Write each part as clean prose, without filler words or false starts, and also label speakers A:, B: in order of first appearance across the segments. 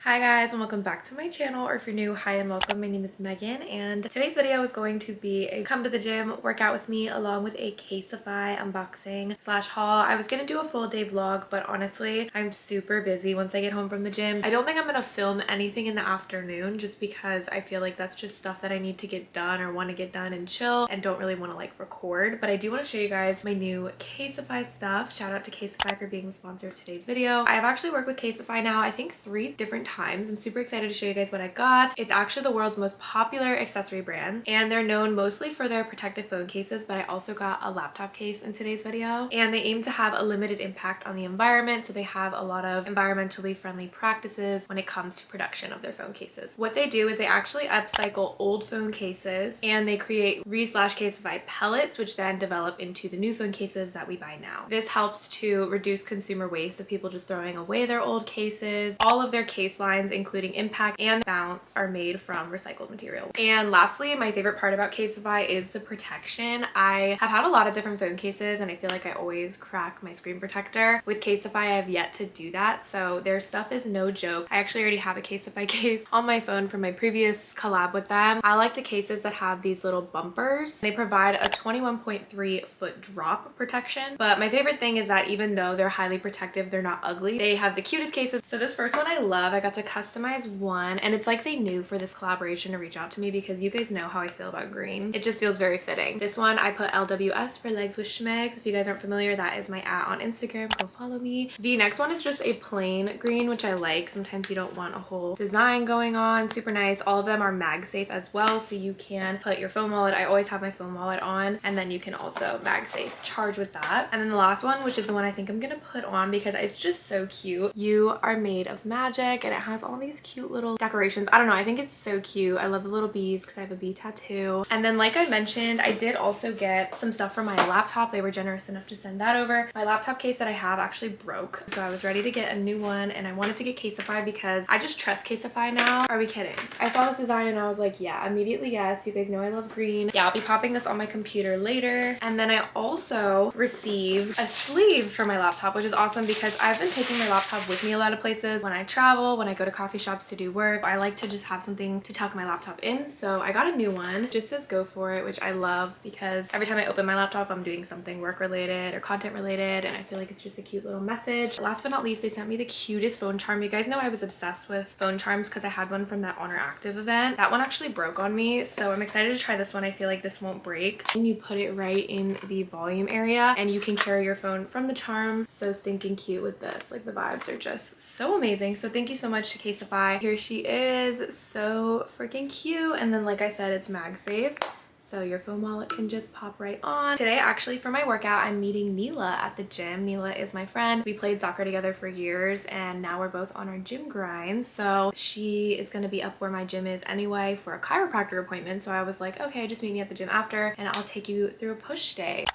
A: Hi guys and welcome back to my channel, or if you're new, hi and welcome. My name is Megan and today's video is going to be a come to the gym, workout with me, along with a Casetify unboxing slash haul. I was gonna do a full day vlog, but honestly I'm super busy once I get home from the gym. I don't think I'm gonna film anything in the afternoon just because I feel like that's just stuff that I need to get done or want to get done and chill and don't really want to like record. But I do want to show you guys my new Casetify stuff. Shout out to Casetify for being the sponsor of today's video. I've actually worked with Casetify now I think 3 different times. I'm super excited to show you guys what I got. It's actually the world's most popular accessory brand and they're known mostly for their protective phone cases, but I also got a laptop case in today's video, and they aim to have a limited impact on the environment, so they have a lot of environmentally friendly practices when it comes to production of their phone cases. What they do is they actually upcycle old phone cases and they create Casetify pellets, which then develop into the new phone cases that we buy now. This helps to reduce consumer waste of people just throwing away their old cases. All of their case lines, including impact and bounce, are made from recycled material. And lastly, my favorite part about Casetify is the protection. I have had a lot of different phone cases and I feel like I always crack my screen protector. With Casetify, I have yet to do that, so their stuff is no joke. I actually already have a Casetify case on my phone from my previous collab with them. I like the cases that have these little bumpers. They provide a 21.3 foot drop protection, but my favorite thing is that even though they're highly protective, they're not ugly. They have the cutest cases. So this first one I love. I got to customize one, and it's like they knew for this collaboration to reach out to me because you guys know how I feel about green. It just feels very fitting. This one I put LWS for legs with schmegs. If you guys aren't familiar, that is my @ on Instagram. Go follow me. The next one is just a plain green, which I like. Sometimes you don't want a whole design going on. Super nice. All of them are MagSafe as well, so you can put your phone wallet. I always have my phone wallet on, and then you can also MagSafe charge with that. And then the last one, which is the one I think I'm gonna put on because it's just so cute. You are made of magic, and it has all these cute little decorations. I don't know, I think it's so cute. I love the little bees because I have a bee tattoo. And then like I mentioned, I did also get some stuff for my laptop. They were generous enough to send that over. My laptop case that I have actually broke, so I was ready to get a new one, and I wanted to get Casetify because I just trust Casetify now. Are we kidding? I saw this design and I was like, yeah, immediately yes. You guys know I love green. Yeah, I'll be popping this on my computer later. And then I also received a sleeve for my laptop, which is awesome because I've been taking my laptop with me a lot of places. When I travel, when I go to coffee shops to do work, I like to just have something to tuck my laptop in. So I got a new one. It just says go for it, which I love because every time I open my laptop, I'm doing something work related or content related, and I feel like it's just a cute little message. Last but not least, they sent me the cutest phone charm. You guys know I was obsessed with phone charms because I had one from that Honor Active event. That one actually broke on me, so I'm excited to try this one. I feel like this won't break. And you put it right in the volume area and you can carry your phone from the charm. So stinking cute with this. Like, the vibes are just so amazing. So thank you so much to Casetify. Here she is, so freaking cute. And then like I said, it's MagSafe, so your phone wallet can just pop right on. Today, actually, for my workout, I'm meeting Mila at the gym. Mila is my friend. We played soccer together for years, and now we're both on our gym grind. So she is gonna be up where my gym is anyway for a chiropractor appointment. So I was like, okay, just meet me at the gym after, and I'll take you through a push day.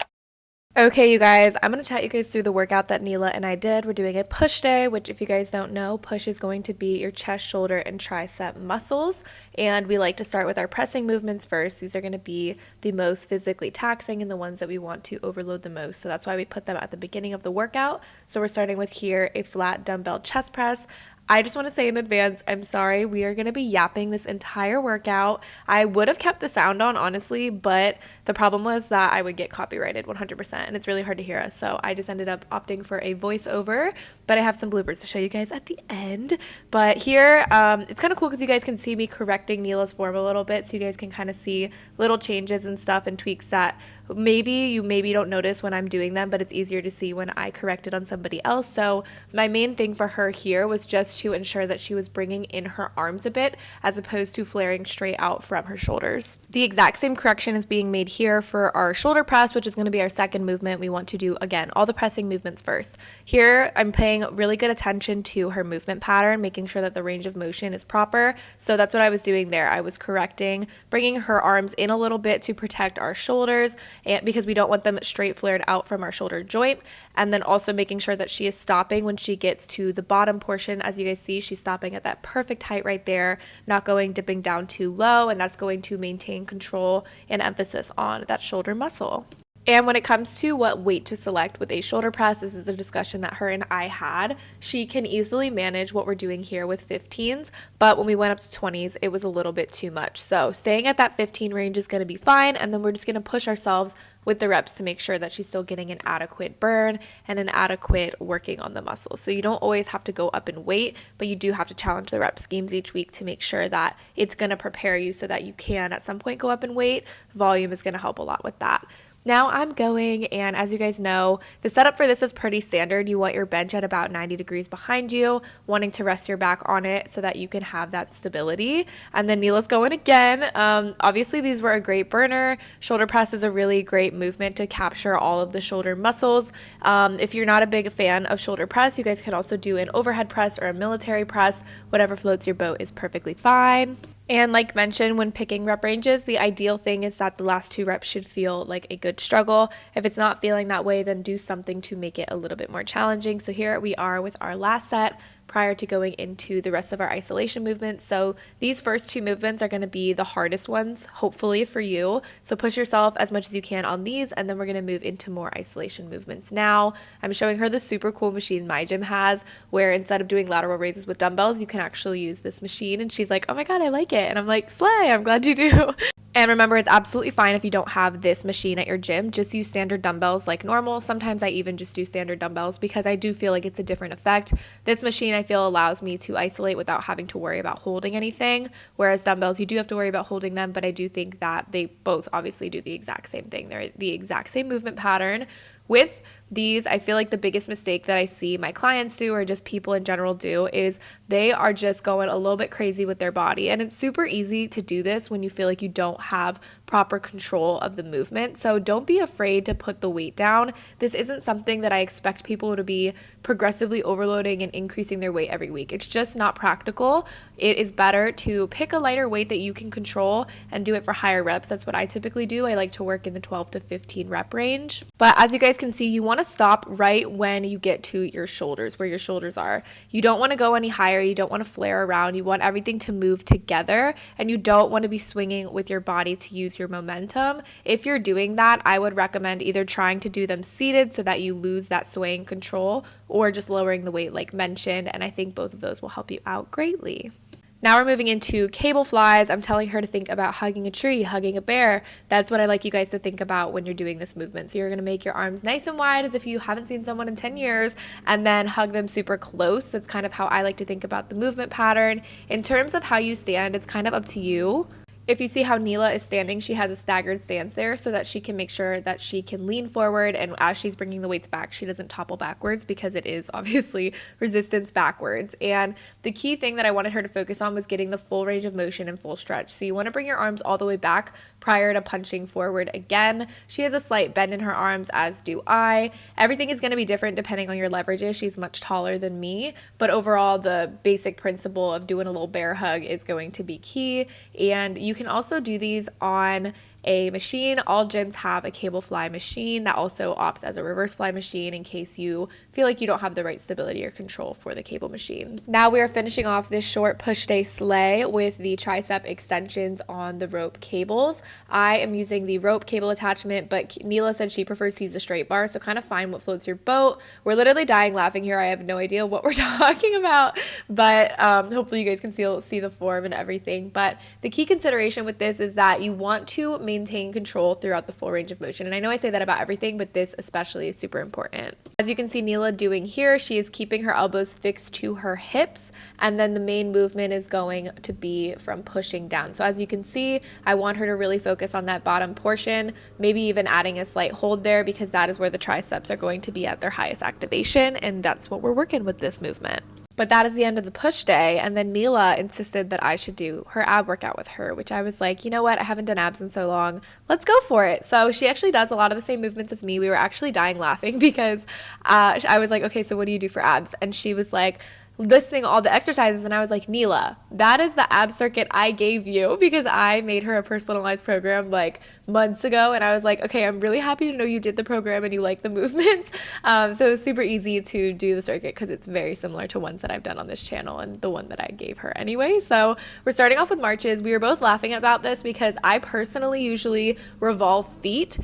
A: Okay, you guys, I'm going to chat you guys through the workout that Neela and I did. We're doing a push day, which if you guys don't know, push is going to be your chest, shoulder, and tricep muscles. And we like to start with our pressing movements first. These are going to be the most physically taxing and the ones that we want to overload the most. So that's why we put them at the beginning of the workout. So we're starting with here, a flat dumbbell chest press. I just want to say in advance, I'm sorry, we are going to be yapping this entire workout. I would have kept the sound on, honestly, but the problem was that I would get copyrighted 100%, and it's really hard to hear us. So I just ended up opting for a voiceover, but I have some bloopers to show you guys at the end. But here, it's kind of cool because you guys can see me correcting Neela's form a little bit, so you guys can kind of see little changes and stuff and tweaks that maybe don't notice when I'm doing them, but it's easier to see when I correct it on somebody else. So my main thing for her here was just to ensure that she was bringing in her arms a bit as opposed to flaring straight out from her shoulders. The exact same correction is being made here for our shoulder press, which is going to be our second movement. We want to do, again, all the pressing movements first. Here, I'm paying really good attention to her movement pattern, making sure that the range of motion is proper. So that's what I was doing there. I was correcting, bringing her arms in a little bit to protect our shoulders, and because we don't want them straight flared out from our shoulder joint, and then also making sure that she is stopping when she gets to the bottom portion. As you guys see, she's stopping at that perfect height right there, not dipping down too low, and that's going to maintain control and emphasis on that shoulder muscle. And when it comes to what weight to select with a shoulder press, this is a discussion that her and I had. She can easily manage what we're doing here with 15s, but when we went up to 20s, it was a little bit too much. So staying at that 15 range is going to be fine, and then we're just going to push ourselves with the reps to make sure that she's still getting an adequate burn and an adequate working on the muscle. So you don't always have to go up in weight, but you do have to challenge the rep schemes each week to make sure that it's going to prepare you so that you can at some point go up in weight. Volume is going to help a lot with that. Now I'm going, and as you guys know, the setup for this is pretty standard. You want your bench at about 90 degrees behind you, wanting to rest your back on it so that you can have that stability. And then Neela's going again. Obviously, these were a great burner. Shoulder press is a really great movement to capture all of the shoulder muscles. If you're not a big fan of shoulder press, you guys can also do an overhead press or a military press. Whatever floats your boat is perfectly fine. And like mentioned, when picking rep ranges, the ideal thing is that the last 2 reps should feel like a good struggle. If it's not feeling that way, then do something to make it a little bit more challenging. So here we are with our last set prior to going into the rest of our isolation movements. So these first 2 movements are going to be the hardest ones, hopefully for you. So push yourself as much as you can on these, and then we're going to move into more isolation movements. Now, I'm showing her the super cool machine my gym has, where instead of doing lateral raises with dumbbells, you can actually use this machine. And she's like, oh my God, I like it. And I'm like, slay, I'm glad you do. And remember, it's absolutely fine if you don't have this machine at your gym. Just use standard dumbbells like normal. Sometimes I even just do standard dumbbells because I do feel like it's a different effect. This machine, I feel, allows me to isolate without having to worry about holding anything, whereas dumbbells, you do have to worry about holding them, but I do think that they both obviously do the exact same thing. They're the exact same movement pattern. With these, I feel like the biggest mistake that I see my clients do, or just people in general do, is they are just going a little bit crazy with their body. And it's super easy to do this when you feel like you don't have proper control of the movement. So don't be afraid to put the weight down. This isn't something that I expect people to be progressively overloading and increasing their weight every week. It's just not practical. It is better to pick a lighter weight that you can control and do it for higher reps. That's what I typically do. I like to work in the 12 to 15 rep range. But as you guys can see, you want to stop right when you get to your shoulders, where your shoulders are. You don't want to go any higher. You don't want to flare around. You want everything to move together, and you don't want to be swinging with your body to use your momentum. If you're doing that, I would recommend either trying to do them seated so that you lose that swaying control, or just lowering the weight like mentioned, and I think both of those will help you out greatly. Now we're moving into cable flies. I'm telling her to think about hugging a tree, hugging a bear. That's what I like you guys to think about when you're doing this movement. So you're going to make your arms nice and wide as if you haven't seen someone in 10 years, and then hug them super close. That's kind of how I like to think about the movement pattern. In terms of how you stand, it's kind of up to you. If you see how Neela is standing, she has a staggered stance there so that she can make sure that she can lean forward, and as she's bringing the weights back, she doesn't topple backwards, because it is obviously resistance backwards. And the key thing that I wanted her to focus on was getting the full range of motion and full stretch. So you want to bring your arms all the way back prior to punching forward again. She has a slight bend in her arms, as do I. Everything is going to be different depending on your leverages. She's much taller than me, but overall the basic principle of doing a little bear hug is going to be key. And you can also do these on a machine. All gyms have a cable fly machine that also opts as a reverse fly machine in case you feel like you don't have the right stability or control for the cable machine. Now we are finishing off this short push day sleigh with the tricep extensions on the rope cables. I am using the rope cable attachment, but Neela said she prefers to use a straight bar, so kind of find what floats your boat. We're literally dying laughing here. I have no idea what we're talking about, but hopefully you guys can see the form and everything. But the key consideration with this is that you want to maintain control throughout the full range of motion. And I know I say that about everything, but this especially is super important. As you can see Neela doing here, she is keeping her elbows fixed to her hips, and then the main movement is going to be from pushing down. So as you can see, I want her to really focus on that bottom portion, maybe even adding a slight hold there, because that is where the triceps are going to be at their highest activation, and that's what we're working with this movement. But that is the end of the push day, and then Neela insisted that I should do her ab workout with her, which I was like, you know what, I haven't done abs in so long, let's go for it. So she actually does a lot of the same movements as me. We were actually dying laughing because I was like, okay, so what do you do for abs? And she was like, listing all the exercises, and I was like, Neela, that is the ab circuit I gave you, because I made her a personalized program like months ago, and I was like, okay, I'm really happy to know you did the program and you like the movement. So it's super easy to do the circuit because it's very similar to ones that I've done on this channel and the one that I gave her anyway. So we're starting off with marches. We were both laughing about this because I personally usually revolve feet.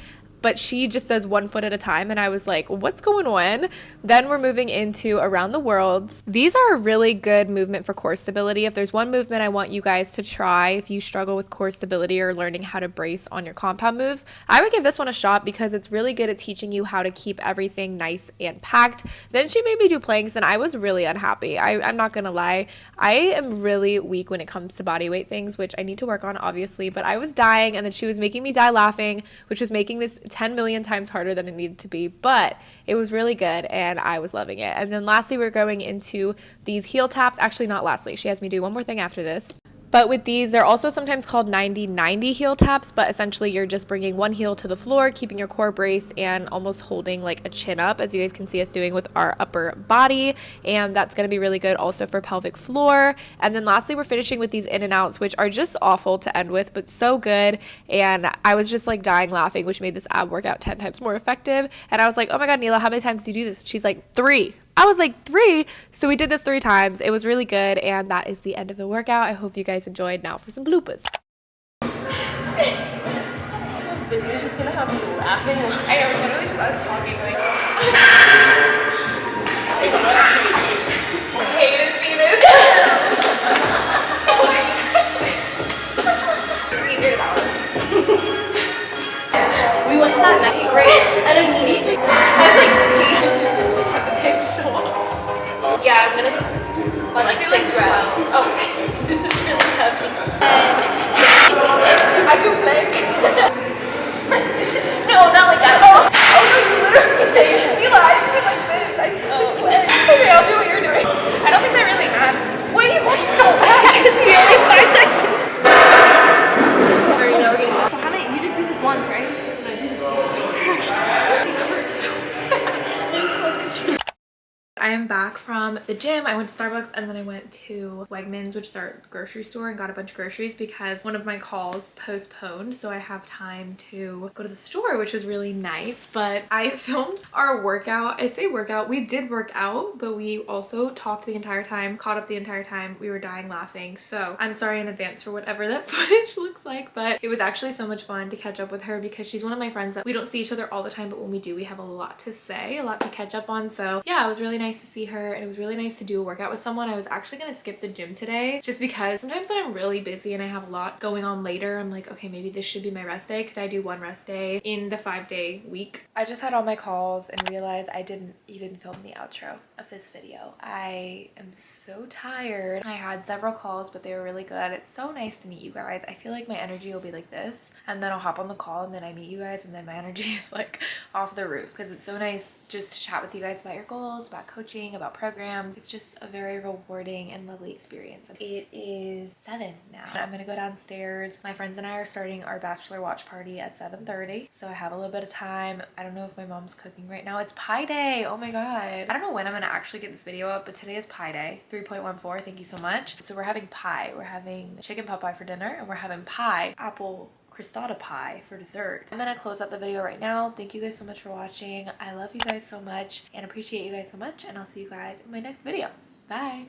A: but she just does 1 foot at a time, and I was like, what's going on? Then we're moving into around the world. These are a really good movement for core stability. If there's one movement I want you guys to try if you struggle with core stability or learning how to brace on your compound moves, I would give this one a shot because it's really good at teaching you how to keep everything nice and packed. Then she made me do planks and I was really unhappy. I'm not gonna lie, I am really weak when it comes to body weight things, which I need to work on obviously, but I was dying, and then she was making me die laughing, which was making this 10 million times harder than it needed to be, but it was really good and I was loving it. And then lastly, we're going into these heel taps. Actually, not lastly, she has me do one more thing after this. But with these, they're also sometimes called 90-90 heel taps, but essentially you're just bringing one heel to the floor, keeping your core braced, and almost holding like a chin up, as you guys can see us doing with our upper body. And that's going to be really good also for pelvic floor. And then lastly, we're finishing with these in and outs, which are just awful to end with, but so good. And I was just like dying laughing, which made this ab workout 10 times more effective. And I was like, oh my God, Neela, how many times do you do this? She's like, 3. I was like, 3. So we did this 3 times. It was really good. And that is the end of the workout. I hope you guys enjoyed. Now for some bloopers.
B: The video's just gonna have me laughing.
A: I know, it's literally just us talking like, I hate to see this. It's easier to balance.
B: We went to that night, right? And immediately, I was like,
A: Have the pig show up.
B: yeah, I'm gonna do like 6 reps.
A: Oh,
B: This is really heavy.
A: I do plank.
B: No, not like that.
A: Oh no, you literally take it. You lied to me like this. I switched legs. Okay, I'll do what you're doing. I don't think that really matters. Why are you going so fast?
B: Because we only 5 seconds. Alright, now we're getting this. So how many? You just do this once, right? No, I do this twice.
A: I am back from the gym. I went to Starbucks and then I went to Wegmans, which is our grocery store, and got a bunch of groceries because one of my calls postponed, so I have time to go to the store, which was really nice. But I filmed our workout. I say workout, we did work out, but we also talked the entire time, caught up the entire time. We were dying laughing, so I'm sorry in advance for whatever that footage looks like, but it was actually so much fun to catch up with her because she's one of my friends that we don't see each other all the time, but when we do, we have a lot to say, a lot to catch up on. So yeah, it was really nice to see her, and it was really nice to do a workout with someone. I was actually gonna skip the gym today just because sometimes when I'm really busy and I have a lot going on later, I'm like, okay, maybe this should be my rest day, because I do 1 rest day in the 5-day week. I just had all my calls and realized I didn't even film the outro of this video. I am so tired. I had several calls, but they were really good. It's so nice to meet you guys. I feel like my energy will be like this, and then I'll hop on the call and then I meet you guys, and then my energy is like off the roof, because it's so nice just to chat with you guys about your goals, about coaching, about programs. It's just a very rewarding and lovely experience. It is 7 now. I'm gonna go downstairs. My friends and I are starting our bachelor watch party at 7:30, so I have a little bit of time. I don't know if my mom's cooking right now. It's pie day. Oh my God. I don't know when I'm gonna actually get this video up, but today is pie day. 3.14. Thank you so much. So we're having pie. We're having chicken pot pie for dinner, and we're having pie, apple crostata pie for dessert. I'm gonna close out the video right now. Thank you guys so much for watching. I love you guys so much and appreciate you guys so much, and I'll see you guys in my next video. Bye.